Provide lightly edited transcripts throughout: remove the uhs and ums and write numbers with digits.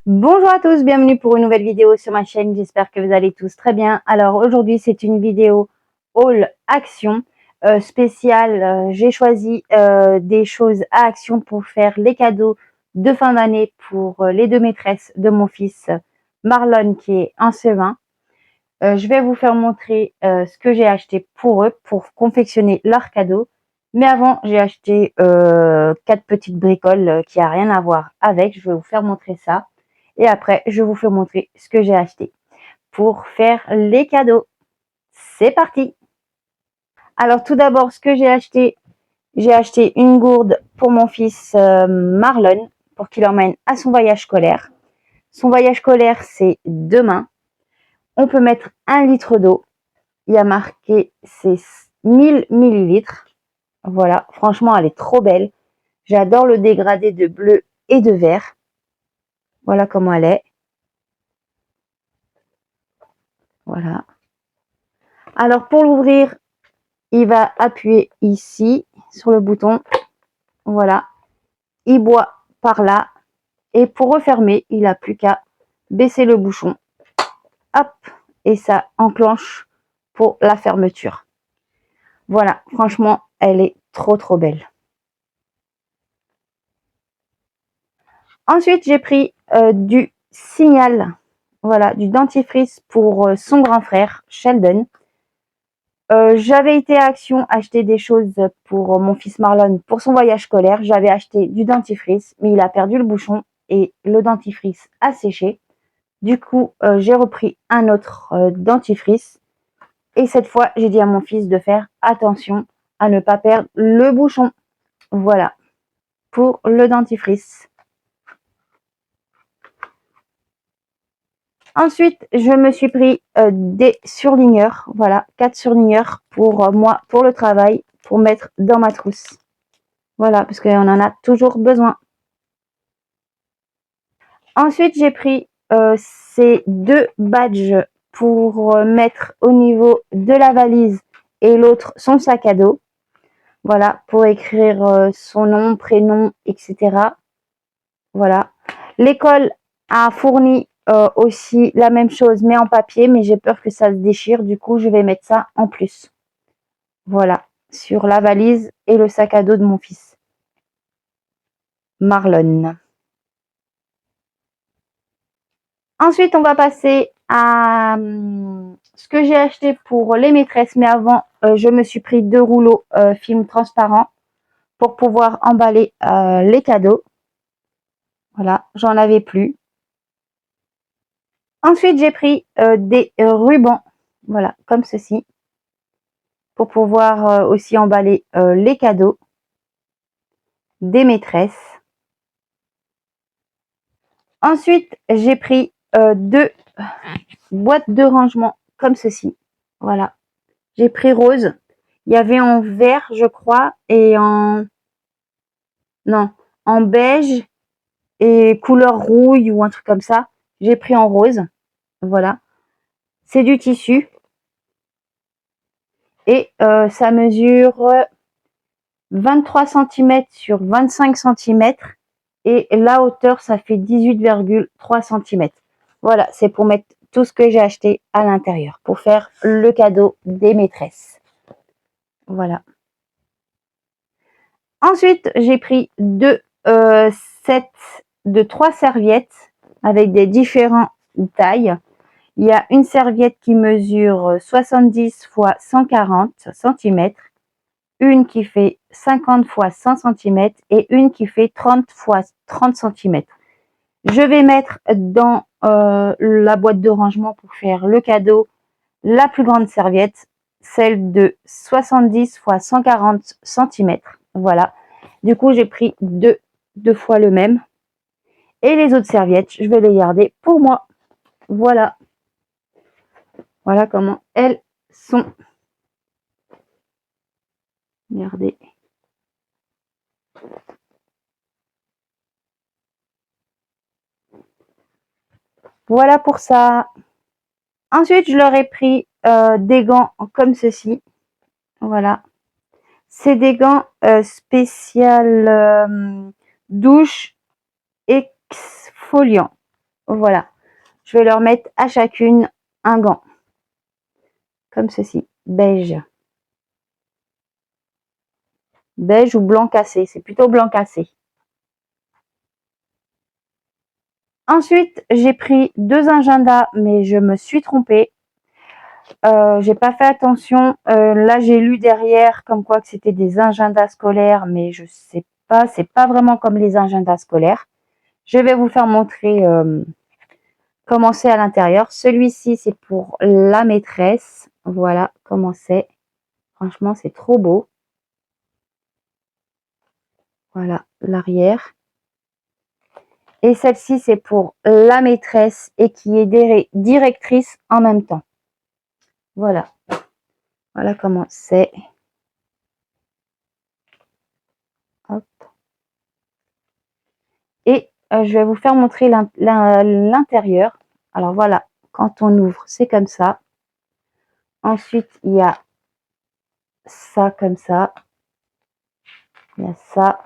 Bonjour à tous, bienvenue pour une nouvelle vidéo sur ma chaîne, j'espère que vous allez tous très bien. Alors aujourd'hui c'est une vidéo haul action spéciale. J'ai choisi des choses à action pour faire les cadeaux de fin d'année pour les deux maîtresses de mon fils Marlon qui est en CE1. Je vais vous faire montrer ce que j'ai acheté pour eux pour confectionner leurs cadeaux. Mais avant j'ai acheté 4 petites bricoles qui a rien à voir avec, je vais vous faire montrer ça. Et après, je vous fais montrer ce que j'ai acheté pour faire les cadeaux. C'est parti! Alors tout d'abord, ce que j'ai acheté une gourde pour mon fils Marlon pour qu'il emmène à son voyage scolaire. Son voyage scolaire, c'est demain. On peut mettre 1 litre d'eau. Il y a marqué, c'est 1000 millilitres. Voilà, franchement, elle est trop belle. J'adore le dégradé de bleu et de vert. Voilà comment elle est. Voilà. Alors pour l'ouvrir, il va appuyer ici sur le bouton. Voilà. Il boit par là. Et pour refermer, il n'a plus qu'à baisser le bouchon. Hop. Et ça enclenche pour la fermeture. Voilà. Franchement, elle est trop belle. Ensuite, j'ai pris du Signal. Voilà. Du dentifrice pour son grand frère, Sheldon. J'avais été à Action acheter des choses pour mon fils Marlon pour son voyage scolaire. J'avais acheté du dentifrice, mais il a perdu le bouchon et le dentifrice a séché. Du coup, j'ai repris un autre dentifrice. Et cette fois, j'ai dit à mon fils de faire attention à ne pas perdre le bouchon. Voilà, pour le dentifrice. Ensuite, je me suis pris des surligneurs. Voilà, 4 surligneurs pour moi, pour le travail, pour mettre dans ma trousse. Voilà, parce qu'on en a toujours besoin. Ensuite, j'ai pris ces 2 badges pour mettre au niveau de la valise et l'autre son sac à dos. Voilà, pour écrire son nom, prénom, etc. Voilà. L'école a fourni aussi la même chose, mais en papier, mais j'ai peur que ça se déchire. Du coup, je vais mettre ça en plus. Voilà, sur la valise et le sac à dos de mon fils. Marlon. Ensuite, on va passer à ce que j'ai acheté pour les maîtresses. Mais avant, je me suis pris 2 rouleaux film transparent pour pouvoir emballer les cadeaux. Voilà, j'en avais plus. Ensuite, j'ai pris des rubans, voilà, comme ceci, pour pouvoir aussi emballer les cadeaux des maîtresses. Ensuite, j'ai pris 2 boîtes de rangement, comme ceci. Voilà, j'ai pris rose. Il y avait en vert, je crois, et en beige et couleur rouille ou un truc comme ça. J'ai pris en rose. Voilà. C'est du tissu. Et ça mesure 23 cm sur 25 cm. Et la hauteur, ça fait 18,3 cm. Voilà, c'est pour mettre tout ce que j'ai acheté à l'intérieur. Pour faire le cadeau des maîtresses. Voilà. Ensuite, j'ai pris 2 sets de 3 serviettes avec des différentes tailles. Il y a une serviette qui mesure 70 x 140 cm, une qui fait 50 x 100 cm et une qui fait 30 x 30 cm. Je vais mettre dans la boîte de rangement pour faire le cadeau la plus grande serviette, celle de 70 x 140 cm. Voilà. Du coup, j'ai pris deux fois le même. Et les autres serviettes, je vais les garder pour moi. Voilà. Voilà comment elles sont. Regardez. Voilà pour ça. Ensuite, je leur ai pris des gants comme ceci. Voilà. C'est des gants spécial douche exfoliant. Voilà. Je vais leur mettre à chacune un gant. Comme ceci. Beige. Beige ou blanc cassé. C'est plutôt blanc cassé. Ensuite, j'ai pris 2 agendas, mais je me suis trompée. J'ai pas fait attention. Là, j'ai lu derrière comme quoi que c'était des agendas scolaires, mais je sais pas, c'est pas vraiment comme les agendas scolaires. Je vais vous faire montrer comment c'est à l'intérieur. Celui-ci, c'est pour la maîtresse. Voilà comment c'est. Franchement, c'est trop beau. Voilà l'arrière. Et celle-ci, c'est pour la maîtresse et qui est directrice en même temps. Voilà. Voilà comment c'est. Hop. Et je vais vous faire montrer l'intérieur. Alors voilà, quand on ouvre, c'est comme ça. Ensuite, il y a ça comme ça. Il y a ça.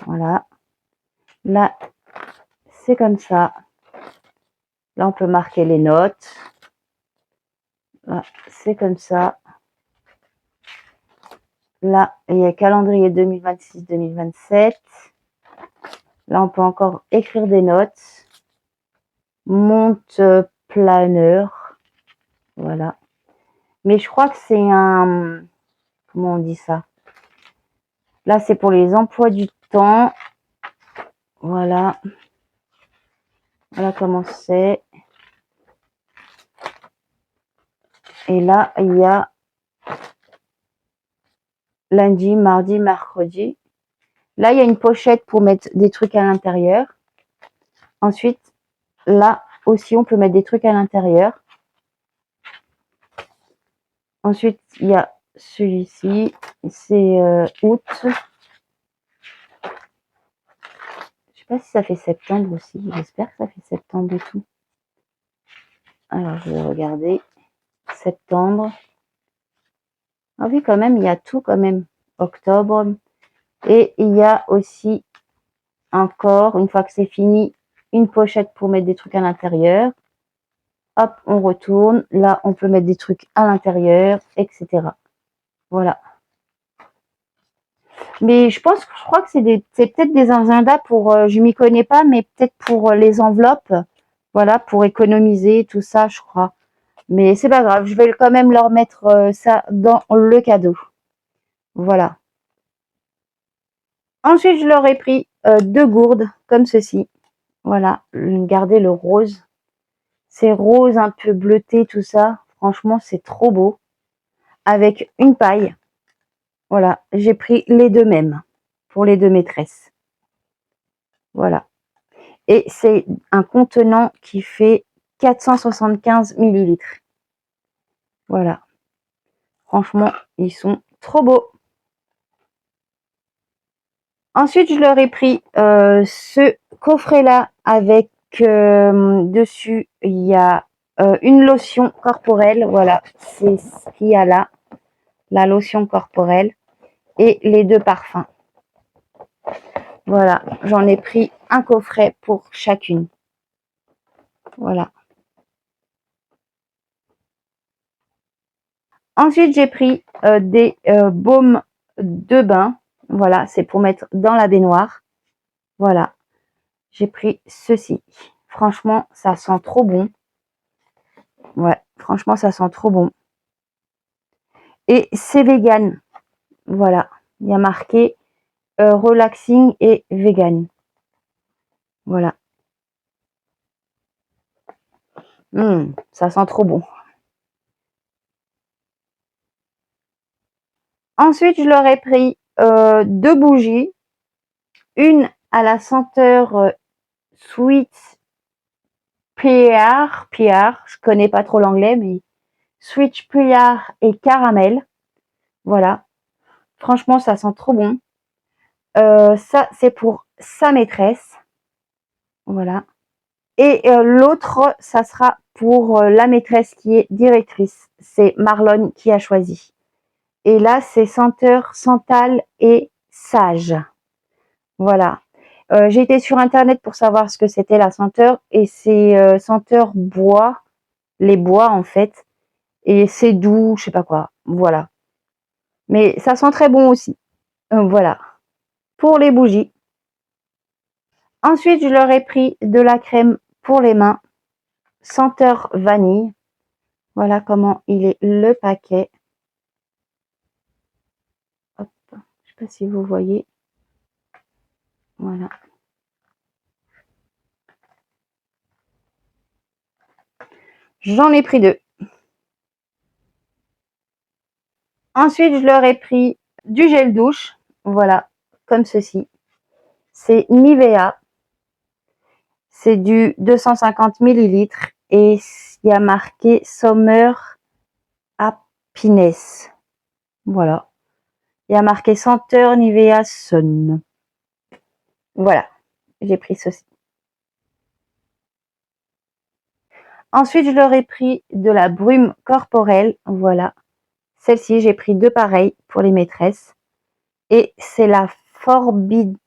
Voilà. Là, c'est comme ça. Là, on peut marquer les notes. Là, c'est comme ça. Là, il y a calendrier 2026-2027. Là, on peut encore écrire des notes. Monte planeur. Voilà. Mais je crois que c'est un... Comment on dit ça? Là, c'est pour les emplois du temps. Voilà. Voilà comment c'est. Et là, il y a lundi, mardi, mercredi. Là, il y a une pochette pour mettre des trucs à l'intérieur. Ensuite, là aussi, on peut mettre des trucs à l'intérieur. Ensuite, il y a celui-ci. C'est août. Je sais pas si ça fait septembre aussi. J'espère que ça fait septembre et tout. Alors, je vais regarder. Septembre. Ah oui, quand même, il y a tout quand même. Octobre. Et il y a aussi encore, une fois que c'est fini, une pochette pour mettre des trucs à l'intérieur. Hop, on retourne. Là, on peut mettre des trucs à l'intérieur, etc. Voilà. Mais je crois que c'est peut-être des agendas pour, je m'y connais pas, mais peut-être pour les enveloppes. Voilà, pour économiser tout ça, je crois. Mais c'est pas grave, je vais quand même leur mettre ça dans le cadeau. Voilà. Ensuite, je leur ai pris 2 gourdes comme ceci. Voilà, regardez le rose. C'est rose un peu bleuté, tout ça. Franchement, c'est trop beau. Avec une paille. Voilà, j'ai pris les 2 mêmes pour les 2 maîtresses. Voilà. Et c'est un contenant qui fait 475 millilitres. Voilà. Franchement, ils sont trop beaux. Ensuite, je leur ai pris ce coffret-là avec dessus, il y a une lotion corporelle. Voilà, c'est ce qu'il y a là. La lotion corporelle et les 2 parfums. Voilà, j'en ai pris un coffret pour chacune. Voilà. Ensuite, j'ai pris des baumes de bain. Voilà, c'est pour mettre dans la baignoire. Voilà, j'ai pris ceci. Franchement, ça sent trop bon. Ouais, franchement, ça sent trop bon. Et c'est vegan. Voilà, il y a marqué relaxing et vegan. Voilà. Ça sent trop bon. Ensuite, je leur ai pris 2 bougies. Une à la senteur sweet pear, je connais pas trop l'anglais, mais sweet pear et caramel. Voilà. Franchement, ça sent trop bon. Ça, c'est pour sa maîtresse. Voilà. Et l'autre, ça sera pour la maîtresse qui est directrice. C'est Marlon qui a choisi. Et là, c'est senteur santal et sage. Voilà. J'ai été sur internet pour savoir ce que c'était la senteur et c'est senteur bois, les bois en fait, et c'est doux, je sais pas quoi, voilà. Mais ça sent très bon aussi, voilà, pour les bougies. Ensuite, je leur ai pris de la crème pour les mains, senteur vanille. Voilà comment il est le paquet. Hop, je sais pas si vous voyez. Voilà. J'en ai pris 2. Ensuite, je leur ai pris du gel douche. Voilà, comme ceci. C'est Nivea. C'est du 250 millilitres et il y a marqué Summer Happiness. Voilà. Il y a marqué senteur Nivea Sun. Voilà, j'ai pris ceci. Ensuite, je leur ai pris de la brume corporelle. Voilà. Celle-ci, j'ai pris 2 pareils pour les maîtresses. Et c'est la Forbidden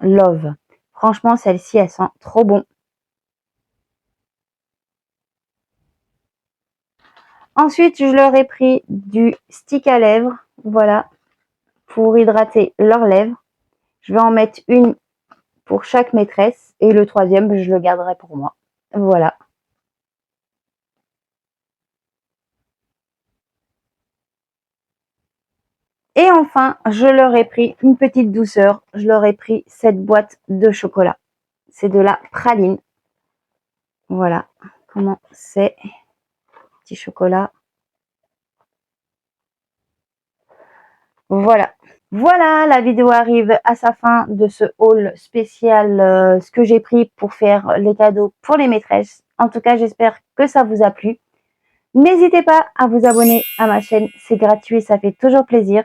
Love. Franchement, celle-ci, elle sent trop bon. Ensuite, je leur ai pris du stick à lèvres. Voilà. Pour hydrater leurs lèvres. Je vais en mettre une pour chaque maîtresse. Et le troisième, je le garderai pour moi. Voilà. Et enfin, je leur ai pris une petite douceur. Je leur ai pris cette boîte de chocolat. C'est de la praline. Voilà comment c'est. Petit chocolat. Voilà. Voilà, la vidéo arrive à sa fin de ce haul spécial, ce que j'ai pris pour faire les cadeaux pour les maîtresses. En tout cas, j'espère que ça vous a plu. N'hésitez pas à vous abonner à ma chaîne, c'est gratuit, ça fait toujours plaisir.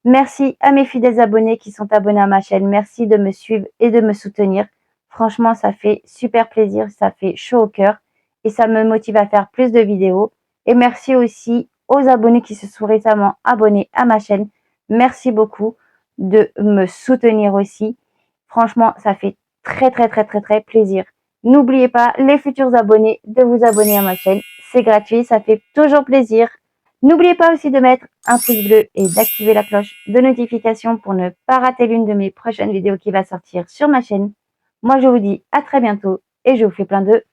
Merci à mes fidèles abonnés qui sont abonnés à ma chaîne. Merci de me suivre et de me soutenir. Franchement, ça fait super plaisir, ça fait chaud au cœur et ça me motive à faire plus de vidéos. Et merci aussi aux abonnés qui se sont récemment abonnés à ma chaîne. Merci beaucoup de me soutenir aussi. Franchement, ça fait très plaisir. N'oubliez pas, les futurs abonnés, de vous abonner à ma chaîne. C'est gratuit, ça fait toujours plaisir. N'oubliez pas aussi de mettre un pouce bleu et d'activer la cloche de notification pour ne pas rater l'une de mes prochaines vidéos qui va sortir sur ma chaîne. Moi, je vous dis à très bientôt et je vous fais plein de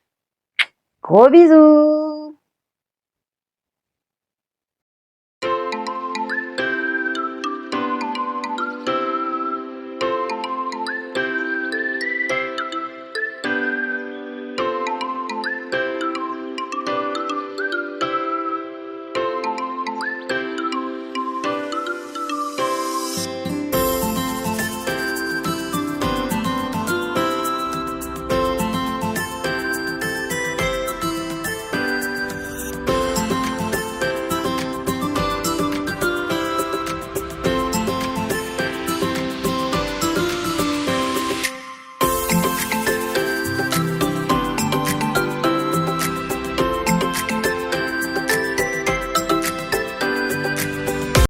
gros bisous.